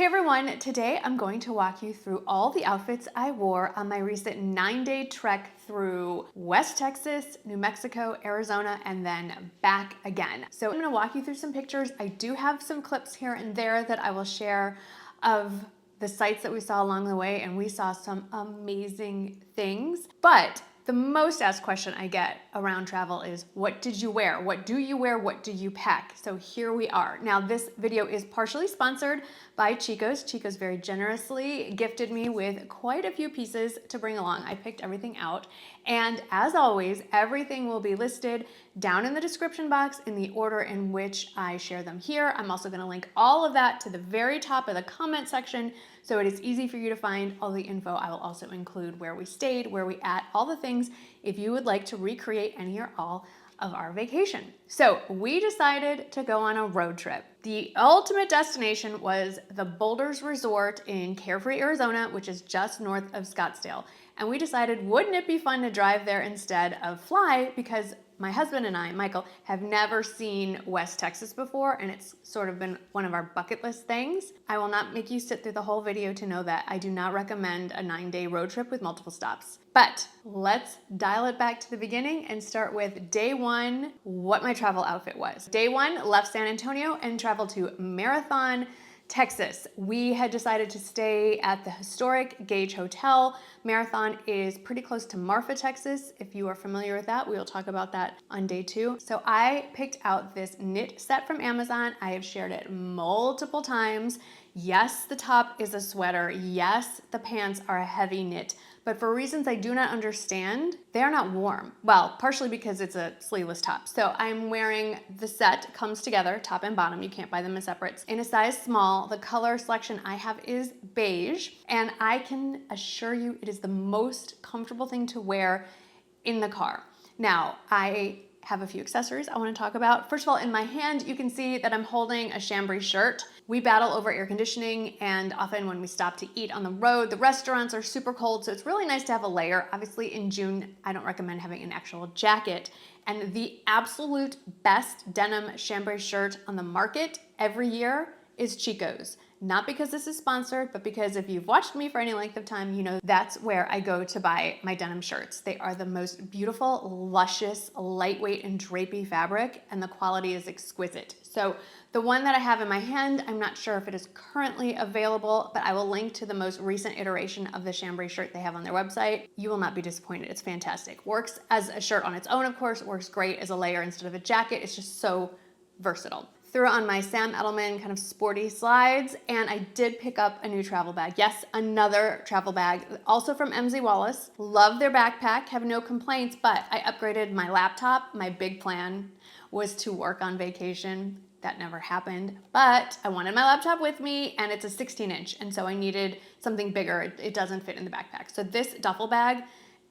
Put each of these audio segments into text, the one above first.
everyone, today I'm going to walk you through all the outfits I wore on my recent 9-day trek through West Texas, New Mexico, Arizona, and then back again. So I'm gonna walk you through some pictures. I do have some clips here and there that I will share of the sights that we saw along the way, and we saw some amazing things. But the most asked question I get around travel is, what did you wear? What do you wear? What do you pack? So here we are. Now this video is partially sponsored by Chico's. Chico's very generously gifted me with quite a few pieces to bring along. I picked everything out. And as always, everything will be listed down in the description box in the order in which I share them here. I'm also gonna link all of that to the very top of the comment section, so it is easy for you to find all the info. I will also include where we stayed, where we ate, all the things if you would like to recreate any or all of our vacation. So we decided to go on a road trip. The ultimate destination was the Boulders Resort in Carefree, Arizona, which is just north of Scottsdale. And we decided, wouldn't it be fun to drive there instead of fly? Because my husband and I, Michael, have never seen West Texas before, and it's sort of been one of our bucket list things. I will not make you sit through the whole video to know that I do not recommend a 9-day road trip with multiple stops. But let's dial it back to the beginning and start with day one, what my travel outfit was. Day one, left San Antonio and traveled to Marathon, Texas. We had decided to stay at the historic Gage Hotel. Marathon is pretty close to Marfa, Texas. If you are familiar with that, we will talk about that on day two. So I picked out this knit set from Amazon. I have shared it multiple times. Yes, the top is a sweater. Yes, the pants are a heavy knit. But for reasons I do not understand, they are not warm. Well, partially because it's a sleeveless top. So I'm wearing the set, comes together, top and bottom. You can't buy them in separates. In a size small, the color selection I have is beige. And I can assure you it is the most comfortable thing to wear in the car. Now, I have a few accessories I want to talk about. First of all, in my hand, you can see that I'm holding a chambray shirt. We battle over air conditioning, and often when we stop to eat on the road, the restaurants are super cold, so it's really nice to have a layer. Obviously in June, I don't recommend having an actual jacket. And the absolute best denim chambray shirt on the market every year is Chico's. Not because this is sponsored, but because if you've watched me for any length of time, you know that's where I go to buy my denim shirts. They are the most beautiful, luscious, lightweight, and drapey fabric, and the quality is exquisite. So the one that I have in my hand, I'm not sure if it is currently available, but I will link to the most recent iteration of the chambray shirt they have on their website. You will not be disappointed. It's fantastic. Works as a shirt on its own, of course. It works great as a layer instead of a jacket. It's just so versatile. Threw on my Sam Edelman kind of sporty slides, and I did pick up a new travel bag. Yes, another travel bag, also from MZ Wallace. Love their backpack, have no complaints, but I upgraded my laptop. My big plan was to work on vacation. That never happened, but I wanted my laptop with me, and it's a 16-inch, and so I needed something bigger. It doesn't fit in the backpack. So this duffel bag,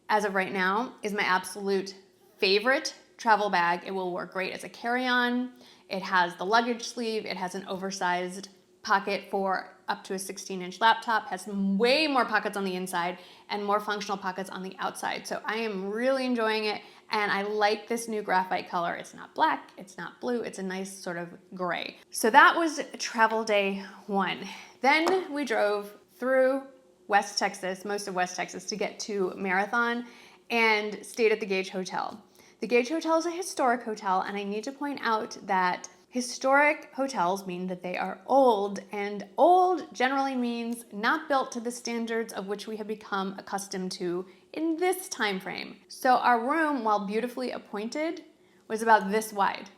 as of right now, is my absolute favorite travel bag. It will work great as a carry-on. It has the luggage sleeve. It has an oversized pocket for up to a 16-inch laptop, has way more pockets on the inside and more functional pockets on the outside. So I am really enjoying it, and I like this new graphite color. It's not black, it's not blue, it's a nice sort of gray. So that was travel day one. Then we drove through West Texas, most of West Texas, to get to Marathon and stayed at the Gage Hotel. The Gage Hotel is a historic hotel, and I need to point out that historic hotels mean that they are old, and old generally means not built to the standards of which we have become accustomed to in this time frame. So our room, while beautifully appointed, was about this wide.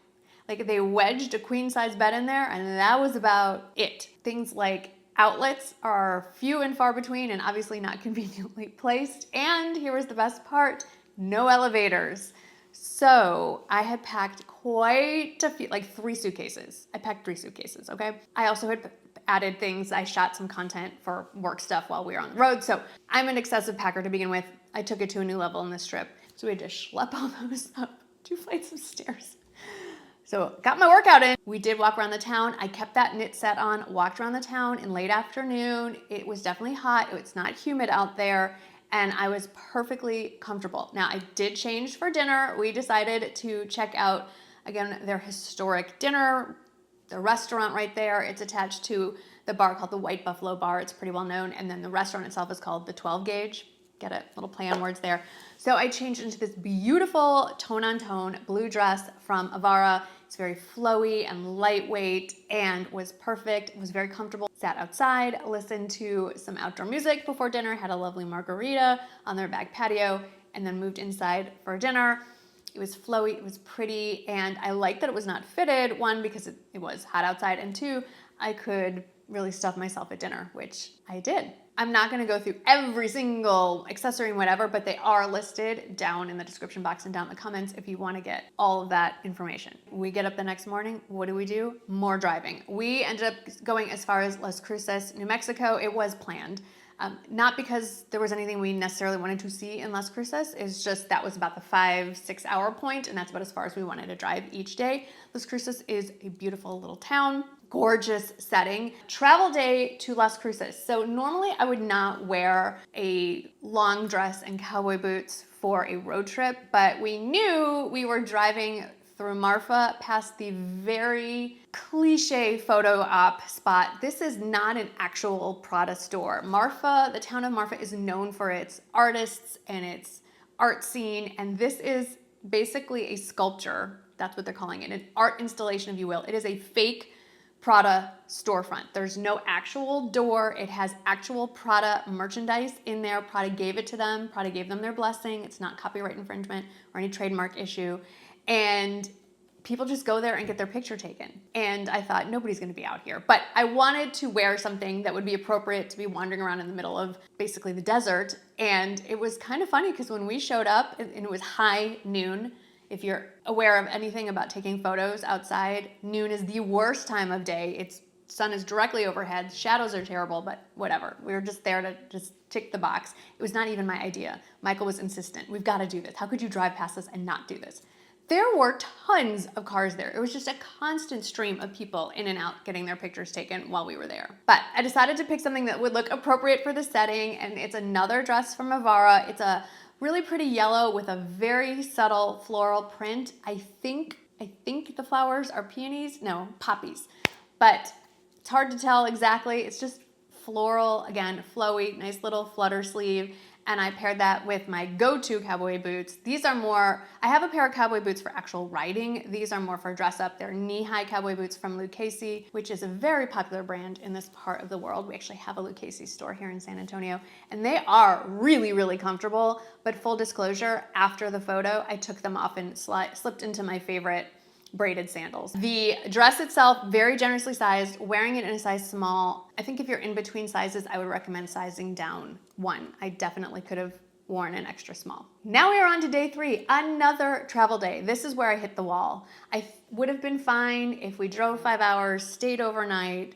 Like they wedged a queen-size bed in there, and that was about it. Things like outlets are few and far between and obviously not conveniently placed. And here was the best part, no elevators. So I had packed quite a few, like 3 suitcases. I packed 3 suitcases, okay? I also had added things. I shot some content for work stuff while we were on the road. So I'm an excessive packer to begin with. I took it to a new level in this trip. So we had to schlep all those up 2 flights of stairs. So got my workout in. We did walk around the town. I kept that knit set on, walked around the town in late afternoon. It was definitely hot. It's not humid out there. And I was perfectly comfortable. Now I did change for dinner. We decided to check out, again, their historic dinner, the restaurant right there. It's attached to the bar called the White Buffalo Bar. It's pretty well known. And then the restaurant itself is called the 12 Gauge. Get it? Little play on words there. So I changed into this beautiful tone-on-tone blue dress from Avara. It's very flowy and lightweight and was perfect. It was very comfortable. Sat outside, listened to some outdoor music before dinner, had a lovely margarita on their back patio, and then moved inside for dinner. It was flowy, it was pretty, and I liked that it was not fitted. One, because it was hot outside, and two, I could really stuff myself at dinner, which I did. I'm not gonna go through every single accessory and whatever, but they are listed down in the description box and down in the comments if you wanna get all of that information. We get up the next morning, what do? More driving. We ended up going as far as Las Cruces, New Mexico. It was planned. Not because there was anything we necessarily wanted to see in Las Cruces, it's just that was about the 5-6 hour point, and that's about as far as we wanted to drive each day. Las Cruces is a beautiful little town, gorgeous setting. Travel day to Las Cruces. So normally I would not wear a long dress and cowboy boots for a road trip, but we knew we were driving through Marfa past the very cliche photo op spot. This is not an actual Prada store. Marfa, the town of Marfa, is known for its artists and its art scene, and this is basically a sculpture. That's what they're calling it, an art installation, if you will. It is a fake Prada storefront. There's no actual door. It has actual Prada merchandise in there. Prada gave it to them. Prada gave them their blessing. It's not copyright infringement or any trademark issue. And people just go there and get their picture taken. And I thought, nobody's gonna be out here. But I wanted to wear something that would be appropriate to be wandering around in the middle of basically the desert. And it was kind of funny because when we showed up, and it was high noon. If you're aware of anything about taking photos outside, noon is the worst time of day. Sun is directly overhead, shadows are terrible, but whatever. We were just there to just tick the box. It was not even my idea. Michael was insistent, we've gotta do this. How could you drive past this and not do this? There were tons of cars there. It was just a constant stream of people in and out getting their pictures taken while we were there. But I decided to pick something that would look appropriate for the setting, and it's another dress from Avara. It's a really pretty yellow with a very subtle floral print. I think the flowers are peonies, no, poppies. But it's hard to tell exactly. It's just floral, again, flowy, nice little flutter sleeve. And I paired that with my go-to cowboy boots. These are more, I have a pair of cowboy boots for actual riding. These are more for dress up. They're knee-high cowboy boots from Lucchese, which is a very popular brand in this part of the world. We actually have a Lucchese store here in San Antonio, and they are really, really comfortable. But full disclosure, after the photo, I took them off and slipped into my favorite braided sandals. The dress itself, very generously sized, wearing it in a size small. I think if you're in between sizes, I would recommend sizing down one. I definitely could have worn an extra small. Now we are on to day 3, another travel day. This is where I hit the wall. I would have been fine if we drove 5 hours, stayed overnight,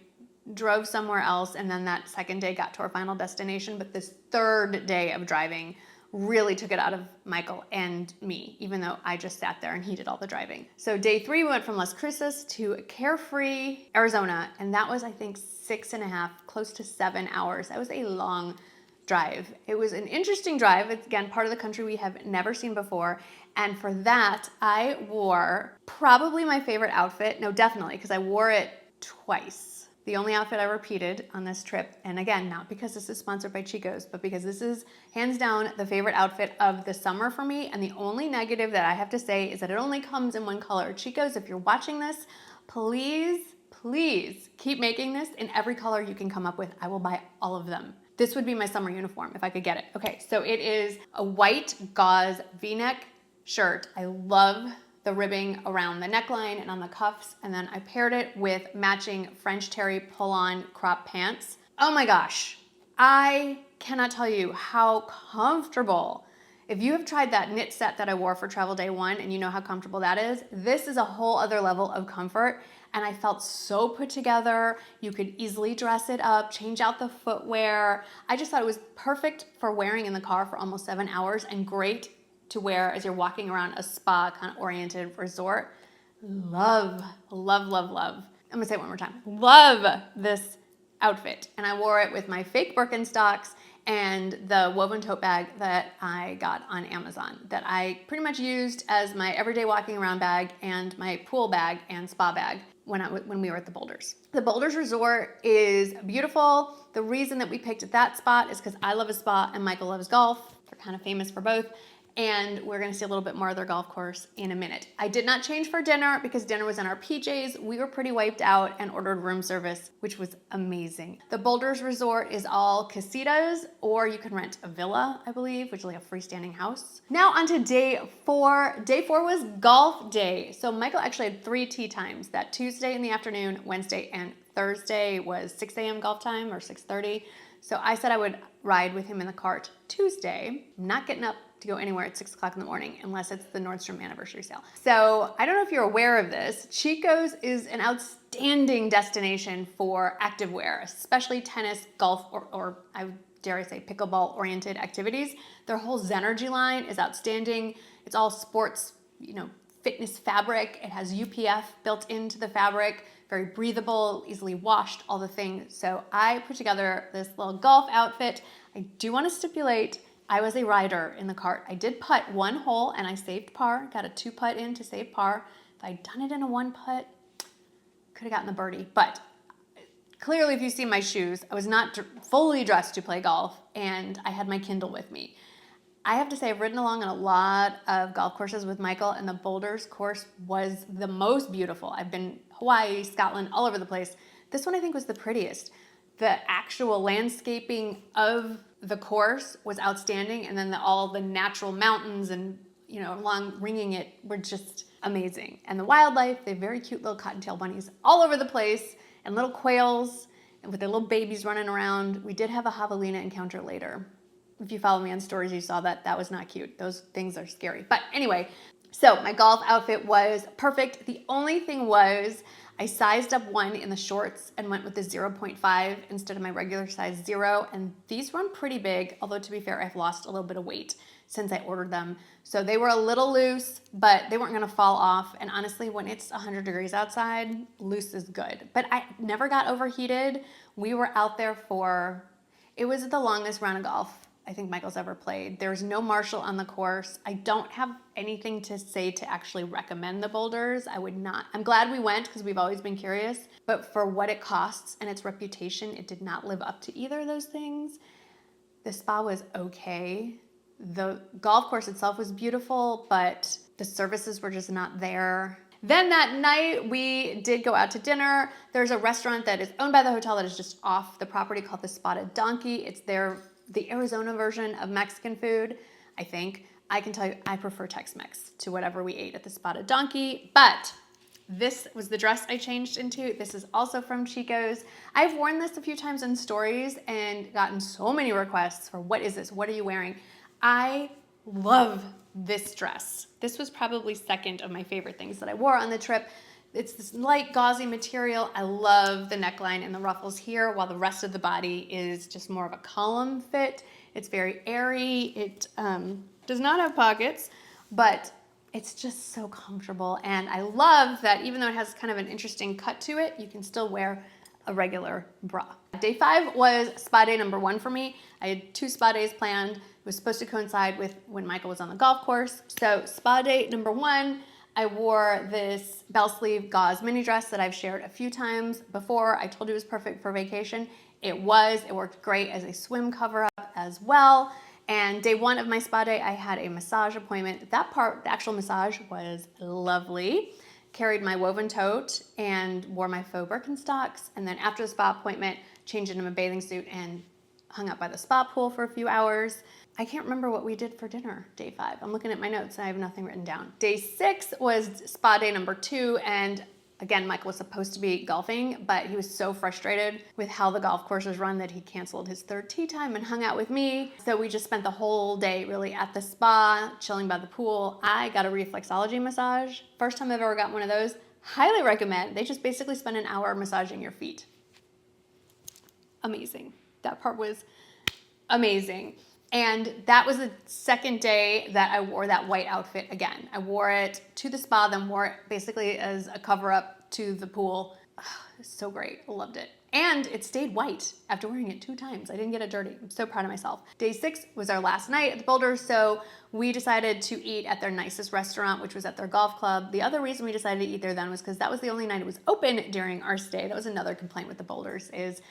drove somewhere else, and then that second day got to our final destination. But this third day of driving really took it out of Michael and me, even though I just sat there and he did all the driving. So day 3, we went from Las Cruces to Carefree, Arizona, and that was, I think, 6.5, close to 7 hours. That was a long drive. It was an interesting drive. It's, again, part of the country we have never seen before. And for that, I wore probably my favorite outfit. No, definitely, because I wore it twice. The only outfit I repeated on this trip, and again, not because this is sponsored by Chico's, but because this is hands down the favorite outfit of the summer for me, and the only negative that I have to say is that it only comes in one color. Chico's, if you're watching this, please, please keep making this in every color you can come up with. I will buy all of them. This would be my summer uniform if I could get it. Okay, so it is a white gauze V-neck shirt. I love the ribbing around the neckline and on the cuffs, and then I paired it with matching French terry pull-on crop pants. Oh my gosh, I cannot tell you how comfortable. If you have tried that knit set that I wore for travel day 1 and you know how comfortable that is, this is a whole other level of comfort, and I felt so put together. You could easily dress it up, change out the footwear. I just thought it was perfect for wearing in the car for almost 7 hours and great to wear as you're walking around a spa kind of oriented resort. Love, love, love, love. I'm gonna say it one more time. Love this outfit. And I wore it with my fake Birkenstocks and the woven tote bag that I got on Amazon that I pretty much used as my everyday walking around bag and my pool bag and spa bag. when we were at the Boulders. The Boulders Resort is beautiful. The reason that we picked that spot is because I love a spa and Michael loves golf. They're kind of famous for both. And we're gonna see a little bit more of their golf course in a minute. I did not change for dinner because dinner was in our PJs. We were pretty wiped out and ordered room service, which was amazing. The Boulders Resort is all casitas, or you can rent a villa, I believe, which is like a freestanding house. Now on to day 4. Day 4 was golf day. So Michael actually had 3 tee times. That Tuesday in the afternoon, Wednesday, and Thursday was 6 a.m. golf time or 6:30. So I said I would ride with him in the cart Tuesday. I'm not getting up to go anywhere at 6 o'clock in the morning unless it's the Nordstrom anniversary sale. So I don't know if you're aware of this. Chico's is an outstanding destination for activewear, especially tennis, golf, or I dare I say pickleball oriented activities. Their whole Zenergy line is outstanding. It's all sports, fitness fabric. It has UPF built into the fabric, very breathable, easily washed, all the things. So I put together this little golf outfit. I do want to stipulate I was a rider in the cart. I did putt 1 hole and I saved par, got a 2 putt in to save par. If I'd done it in a 1 putt, could have gotten the birdie. But clearly if you see my shoes, I was not fully dressed to play golf and I had my Kindle with me. I have to say I've ridden along on a lot of golf courses with Michael and the Boulders course was the most beautiful. I've been Hawaii, Scotland, all over the place. This one I think was the prettiest. The actual landscaping of the course was outstanding, and then all the natural mountains and along ringing it were just amazing. And the wildlife, they have very cute little cottontail bunnies all over the place, and little quails, and with their little babies running around. We did have a javelina encounter later. If you follow me on stories, you saw that. That was not cute. Those things are scary. But anyway, so my golf outfit was perfect. The only thing was I sized up 1 in the shorts and went with the 0.5 instead of my regular size 0. And these run pretty big, although to be fair, I've lost a little bit of weight since I ordered them. So they were a little loose, but they weren't gonna fall off. And honestly, when it's 100 degrees outside, loose is good. But I never got overheated. We were out there it was the longest round of golf I think Michael's ever played. There's no marshal on the course. I don't have anything to say to actually recommend the Boulders. I would not. I'm glad we went because we've always been curious, but for what it costs and its reputation, it did not live up to either of those things. The spa was okay. The golf course itself was beautiful, but the services were just not there. Then that night, we did go out to dinner. There's a restaurant that is owned by the hotel that is just off the property called the Spotted Donkey. It's the Arizona version of Mexican food, I think. I can tell you, I prefer Tex-Mex to whatever we ate at the Spotted Donkey, but this was the dress I changed into. This is also from Chico's. I've worn this a few times in stories and gotten so many requests for what is this? What are you wearing? I love this dress. This was probably second of my favorite things that I wore on the trip. It's this light gauzy material. I love the neckline and the ruffles here, while the rest of the body is just more of a column fit. It's very airy. It does not have pockets, but it's just so comfortable. And I love that even though it has kind of an interesting cut to it, you can still wear a regular bra. Day 5 was spa day number 1 for me. I had 2 spa days planned. It was supposed to coincide with when Michael was on the golf course. So spa day number 1, I wore this bell sleeve gauze mini dress that I've shared a few times before. I told you it was perfect for vacation. It worked great as a swim cover up as well. And day 1 of my spa day, I had a massage appointment. That part, the actual massage, was lovely. Carried my woven tote and wore my faux Birkenstocks. And then after the spa appointment, changed into my bathing suit and hung out by the spa pool for a few hours. I can't remember what we did for dinner day 5. I'm looking at my notes and I have nothing written down. Day 6 was spa day number 2, and again, Michael was supposed to be golfing, but he was so frustrated with how the golf course was run that he canceled his 3rd tee time and hung out with me. So we just spent the whole day really at the spa, chilling by the pool. I got a reflexology massage. First time I've ever got one of those. Highly recommend. They just basically spend an hour massaging your feet. Amazing. That part was amazing. And that was the second day that I wore that white outfit again. I wore it to the spa, then wore it basically as a cover up to the pool It's so great. I loved it. And it stayed white after wearing it 2 times. I didn't get it dirty. I'm so proud of myself. Day 6 was our last night at the Boulders, so we decided to eat at their nicest restaurant, which was at their golf club. The other reason we decided to eat there then was because that was the only night it was open during our stay. That was another complaint with the Boulders, is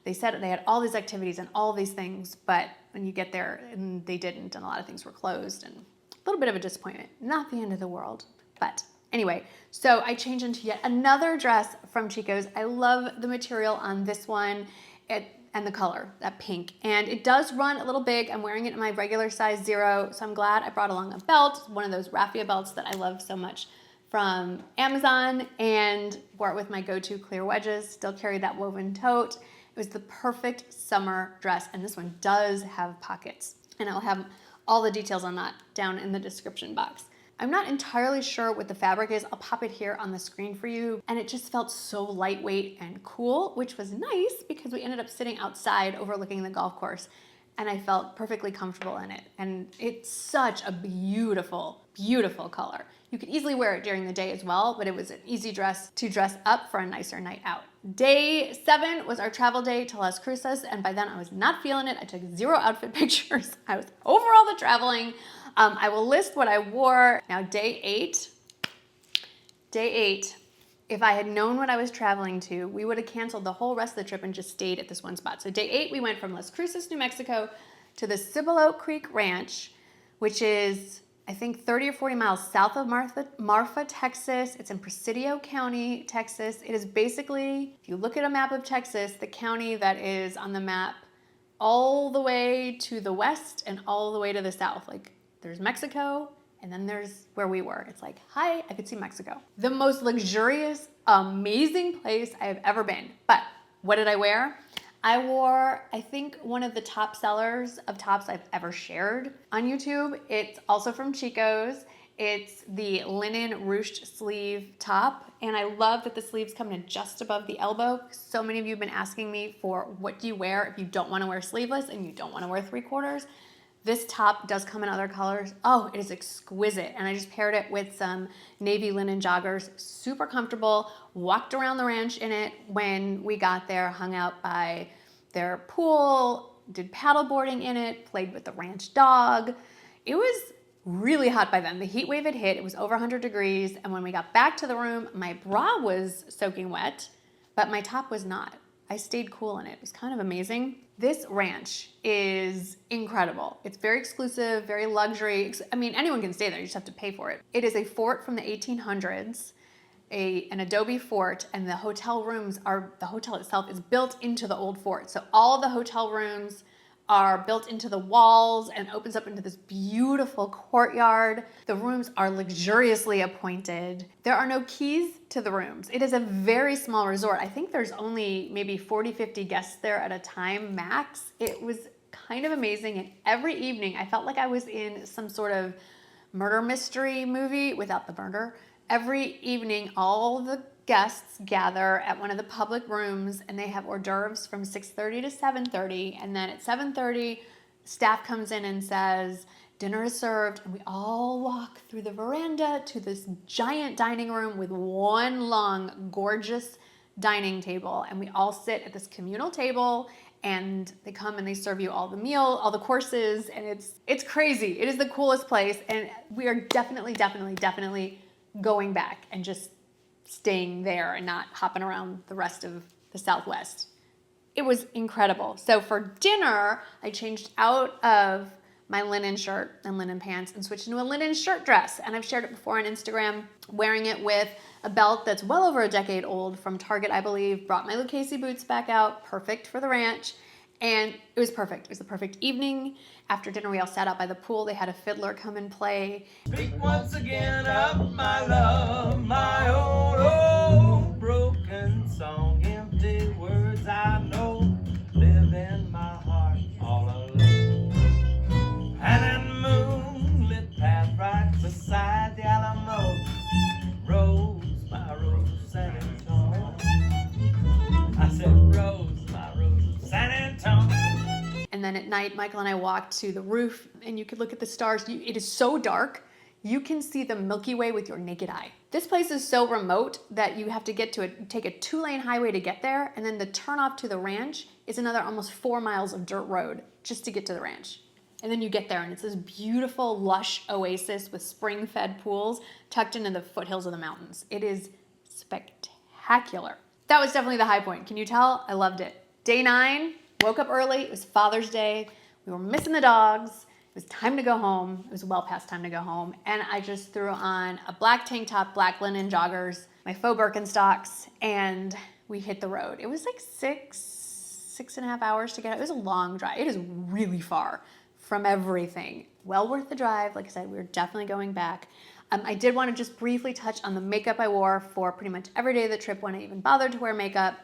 they said they had all these activities and all these things, but when you get there, and they didn't, and a lot of things were closed, and a little bit of a disappointment. Not the end of the world, but anyway, so I changed into yet another dress from Chico's. I love the material on this one and the color, that pink. And it does run a little big. I'm wearing it in my regular size 0, so I'm glad I brought along a belt, one of those raffia belts that I love so much from Amazon, and wore it with my go-to clear wedges. Still carry that woven tote. It was the perfect summer dress, and this one does have pockets. And I'll have all the details on that down in the description box. I'm not entirely sure what the fabric is. I'll pop it here on the screen for you. And it just felt so lightweight and cool, which was nice because we ended up sitting outside overlooking the golf course, and I felt perfectly comfortable in it. And it's such a beautiful, beautiful color. You could easily wear it during the day as well, but it was an easy dress to dress up for a nicer night out. Day 7 was our travel day to Las Cruces, and by then I was not feeling it. I took 0 outfit pictures. I was over all the traveling. I will list what I wore. Now day 8, if I had known what I was traveling to, we would have canceled the whole rest of the trip and just stayed at this one spot. So day 8, we went from Las Cruces, New Mexico to the Cibolo Ranch, which is, I think, 30 or 40 miles south of Marfa, Texas. It's in Presidio County, Texas. It is basically, if you look at a map of Texas, the county that is on the map all the way to the west and all the way to the south. Like, there's Mexico, and then there's where we were. It's like, hi, I could see Mexico. The most luxurious, amazing place I have ever been. But what did I wear? I wore, I think, one of the top sellers of tops I've ever shared on YouTube. It's also from Chico's. It's the linen ruched sleeve top, and I love that the sleeves come in just above the elbow. So many of you have been asking me for what do you wear if you don't want to wear sleeveless and you don't want to wear 3/4. This top does come in other colors. Oh, it is exquisite. And I just paired it with some navy linen joggers. Super comfortable. Walked around the ranch in it when we got there, hung out by their pool, did paddle boarding in it, played with the ranch dog. It was really hot by then. The heat wave had hit. It was over 100 degrees. And when we got back to the room, my bra was soaking wet, but my top was not. I stayed cool in it. It was kind of amazing. This ranch is incredible. It's very exclusive, very luxury. I mean, anyone can stay there. You just have to pay for it. It is a fort from the 1800s, an adobe fort, and the hotel itself is built into the old fort. So all of the hotel rooms are built into the walls and opens up into this beautiful courtyard. The rooms are luxuriously appointed. There are no keys to the rooms. It is a very small resort. I think there's only maybe 40, 50 guests there at a time max. It was kind of amazing. And every evening I felt like I was in some sort of murder mystery movie without the murder. Every evening, all the guests gather at one of the public rooms, and they have hors d'oeuvres from 6:30 to 7:30, and then at 7:30, staff comes in and says, dinner is served, and we all walk through the veranda to this giant dining room with one long, gorgeous dining table, and we all sit at this communal table, and they come and they serve you all the courses, and it's crazy. It is the coolest place, and we are definitely going back and just staying there and not hopping around the rest of the Southwest. It was incredible. So for dinner, I changed out of my linen shirt and linen pants and switched into a linen shirt dress. And I've shared it before on Instagram, wearing it with a belt that's well over a decade old from Target, I believe. Brought my Lucchese boots back out, perfect for the ranch. And it was perfect. It was the perfect evening. After dinner, we all sat out by the pool. They had a fiddler come and play. Speak once again of my love, my old broken song. Empty words I know live in my heart all alone. And in moonlit path right beside the Alamo, rose, my rose, San Antonio. I said rose, my rose, San Antonio. And then at night, Michael and I walked to the roof, and you could look at the stars. It is so dark. you can see the Milky Way with your naked eye. This place is so remote that you have to take a 2-lane highway to get there, and then the turnoff to the ranch is another almost 4 miles of dirt road just to get to the ranch. And then you get there and it's this beautiful, lush oasis with spring-fed pools tucked into the foothills of the mountains. It is spectacular. That was definitely the high point. Can you tell? I loved it. Day 9, woke up early. It was Father's Day. We were missing the dogs. It was time to go home. It was well past time to go home. And I just threw on a black tank top, black linen joggers, my faux Birkenstocks, and we hit the road. It was like 6.5 hours to get out. It was a long drive. It is really far from everything. Well worth the drive. Like I said, we were definitely going back. I did want to just briefly touch on the makeup I wore for pretty much every day of the trip when I even bothered to wear makeup.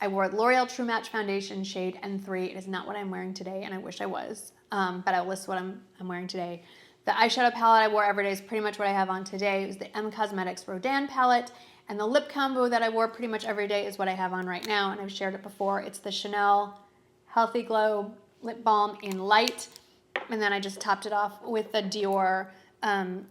I wore L'Oreal True Match Foundation shade N3. It is not what I'm wearing today, and I wish I was. But I'll list what I'm wearing today. The eyeshadow palette I wore every day is pretty much what I have on today. It was the M Cosmetics Rodin palette. And the lip combo that I wore pretty much every day is what I have on right now, and I've shared it before. It's the Chanel Healthy Glow Lip Balm in Light. And then I just topped it off with the Dior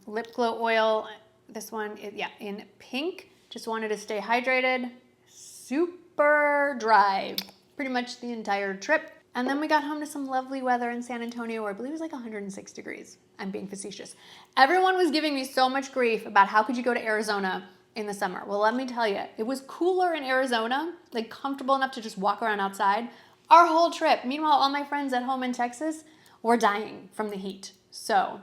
Lip Glow Oil. This one, in pink. Just wanted to stay hydrated. Super dry pretty much the entire trip. And then we got home to some lovely weather in San Antonio where I believe it was like 106 degrees. I'm being facetious. Everyone was giving me so much grief about how could you go to Arizona in the summer. Well, let me tell you, it was cooler in Arizona, like comfortable enough to just walk around outside our whole trip. Meanwhile, all my friends at home in Texas were dying from the heat. So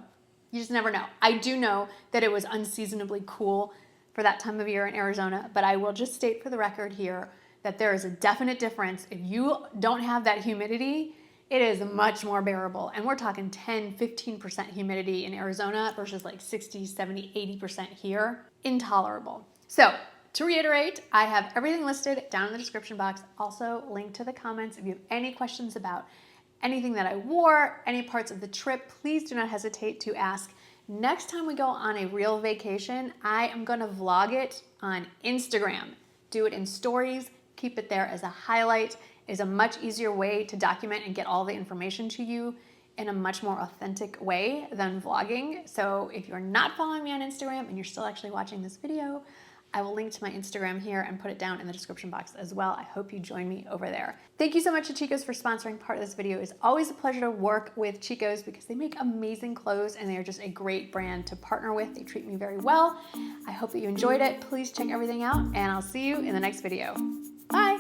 you just never know. I do know that it was unseasonably cool for that time of year in Arizona, but I will just state for the record here that there is a definite difference. If you don't have that humidity, it is much more bearable. And we're talking 10, 15% humidity in Arizona versus like 60, 70, 80% here. Intolerable. So to reiterate, I have everything listed down in the description box. Also linked to the comments. If you have any questions about anything that I wore, any parts of the trip, please do not hesitate to ask. Next time we go on a real vacation, I am gonna vlog it on Instagram. Do it in stories. Keep it there as a highlight. Is a much easier way to document and get all the information to you in a much more authentic way than vlogging. So if you're not following me on Instagram and you're still actually watching this video, I will link to my Instagram here and put it down in the description box as well. I hope you join me over there. Thank you so much to Chico's for sponsoring part of this video. It's always a pleasure to work with Chico's because they make amazing clothes and they are just a great brand to partner with. They treat me very well. I hope that you enjoyed it. Please check everything out and I'll see you in the next video. Bye.